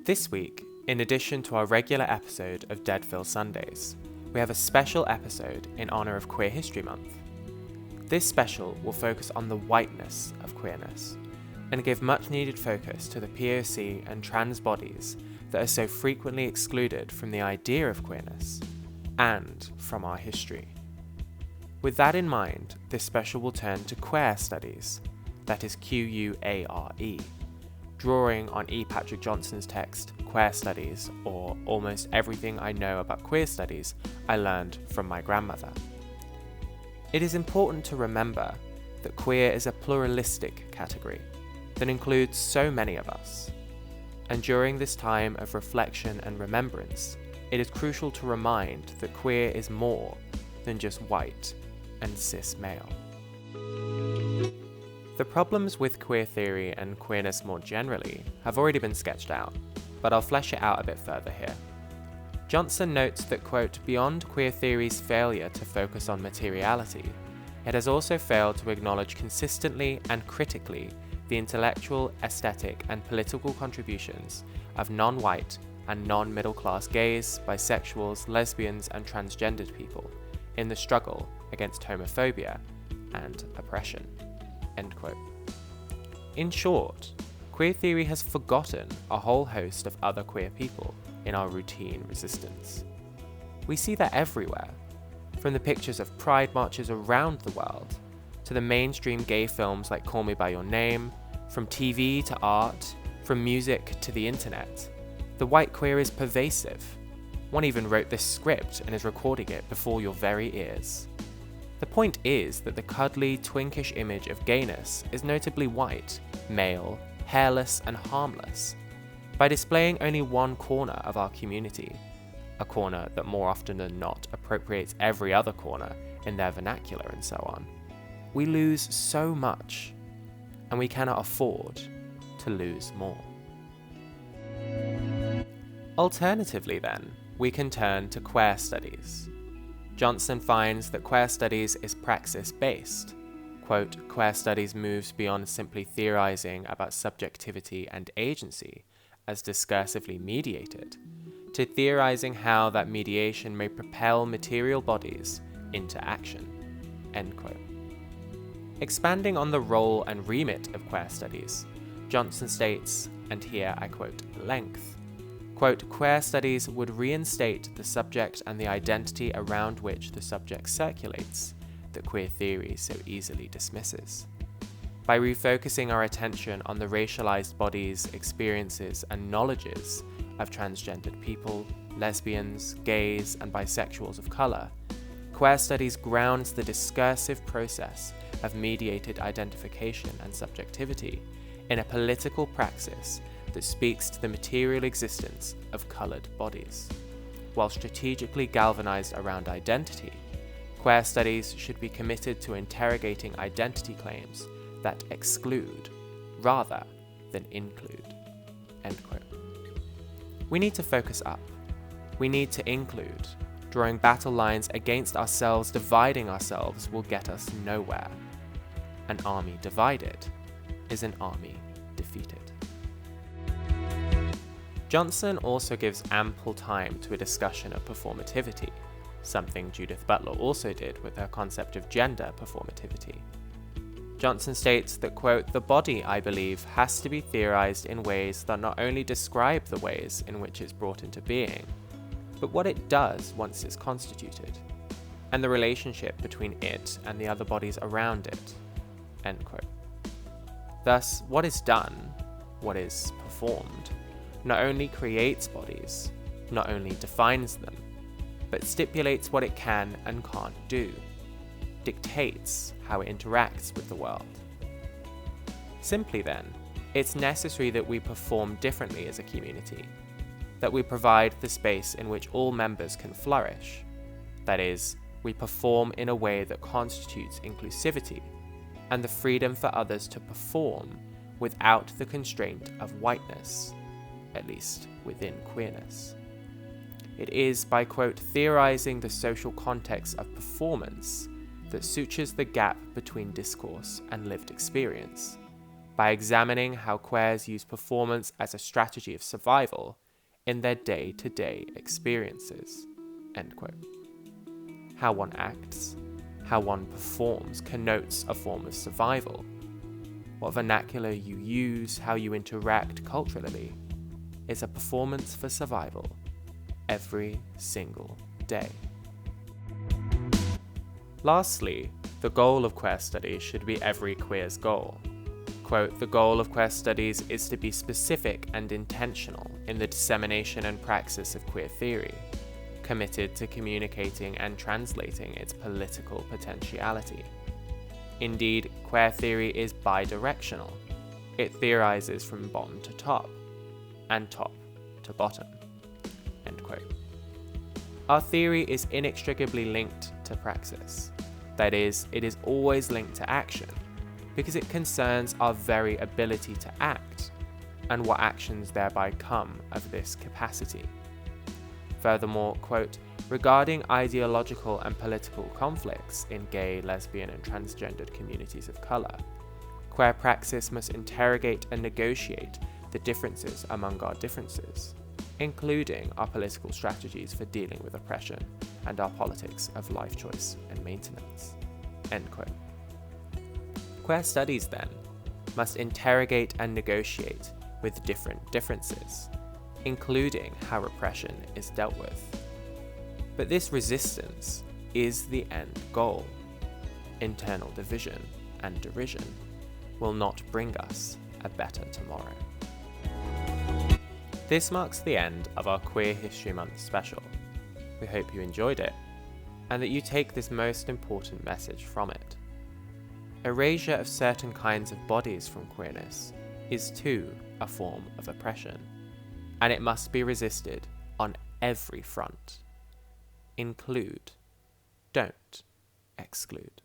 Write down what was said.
This week, in addition to our regular episode of Deadville Sundays, we have a special episode in honour of Queer History Month. This special will focus on the whiteness of queerness, and give much needed focus to the POC and trans bodies that are so frequently excluded from the idea of queerness, and from our history. With that in mind, this special will turn to Quare Studies, that is Quare, drawing on E. Patrick Johnson's text, Quare Studies, or Almost Everything I Know About Queer Studies I Learned from My Grandmother. It is important to remember that queer is a pluralistic category that includes so many of us. And during this time of reflection and remembrance, it is crucial to remind that queer is more than just white and cis male. The problems with queer theory and queerness more generally have already been sketched out, but I'll flesh it out a bit further here. Johnson notes that, quote, beyond queer theory's failure to focus on materiality, it has also failed to acknowledge consistently and critically the intellectual, aesthetic, and political contributions of non-white and non-middle-class gays, bisexuals, lesbians, and transgendered people in the struggle against homophobia and oppression, end quote. In short, queer theory has forgotten a whole host of other queer people in our routine resistance. We see that everywhere, from the pictures of pride marches around the world, to the mainstream gay films like Call Me By Your Name, from TV to art, from music to the internet. The white queer is pervasive. One even wrote this script and is recording it before your very ears. The point is that the cuddly, twinkish image of gayness is notably white, male, hairless, and harmless. By displaying only one corner of our community, a corner that more often than not appropriates every other corner in their vernacular and so on, we lose so much, and we cannot afford to lose more. Alternatively then, we can turn to queer studies. Johnson finds that queer studies is praxis-based. Quote, queer studies moves beyond simply theorizing about subjectivity and agency as discursively mediated, to theorizing how that mediation may propel material bodies into action, end quote. Expanding on the role and remit of queer studies, Johnson states, and here I quote length, quote, queer studies would reinstate the subject and the identity around which the subject circulates that queer theory so easily dismisses. By refocusing our attention on the racialized bodies, experiences, and knowledges of transgendered people, lesbians, gays, and bisexuals of color, queer studies grounds the discursive process of mediated identification and subjectivity in a political praxis that speaks to the material existence of colored bodies. While strategically galvanized around identity, queer studies should be committed to interrogating identity claims that exclude rather than include, end quote. We need to focus up. We need to include. Drawing battle lines against ourselves, dividing ourselves will get us nowhere. An army divided is an army defeated. Johnson also gives ample time to a discussion of performativity, something Judith Butler also did with her concept of gender performativity. Johnson states that, quote, the body, I believe, has to be theorized in ways that not only describe the ways in which it's brought into being, but what it does once it's constituted, and the relationship between it and the other bodies around it, end quote. Thus, what is done, what is performed, not only creates bodies, not only defines them, but stipulates what it can and can't do, dictates how it interacts with the world. Simply then, it's necessary that we perform differently as a community, that we provide the space in which all members can flourish. That is, we perform in a way that constitutes inclusivity and the freedom for others to perform without the constraint of whiteness, at least within queerness. It is by, quote, theorizing the social context of performance that sutures the gap between discourse and lived experience, by examining how queers use performance as a strategy of survival in their day-to-day experiences." End quote. How one acts, how one performs connotes a form of survival. What vernacular you use, how you interact culturally, is a performance for survival every single day. Lastly, the goal of queer studies should be every queer's goal. Quote, "The goal of queer studies is to be specific and intentional in the dissemination and praxis of queer theory, committed to communicating and translating its political potentiality. Indeed, queer theory is bidirectional. It theorizes from bottom to top, and top to bottom." End quote. Our theory is inextricably linked to praxis. That is, it is always linked to action, because it concerns our very ability to act, and what actions thereby come of this capacity. Furthermore, quote, "Regarding ideological and political conflicts in gay, lesbian, and transgendered communities of colour, queer praxis must interrogate and negotiate the differences among our differences, including our political strategies for dealing with oppression and our politics of life choice and maintenance." End quote. Queer studies, then, must interrogate and negotiate with different differences, including how repression is dealt with. But this resistance is the end goal. Internal division and derision will not bring us a better tomorrow. This marks the end of our Queer History Month special. We hope you enjoyed it, and that you take this most important message from it. Erasure of certain kinds of bodies from queerness is too a form of oppression, and it must be resisted on every front. Include, don't exclude.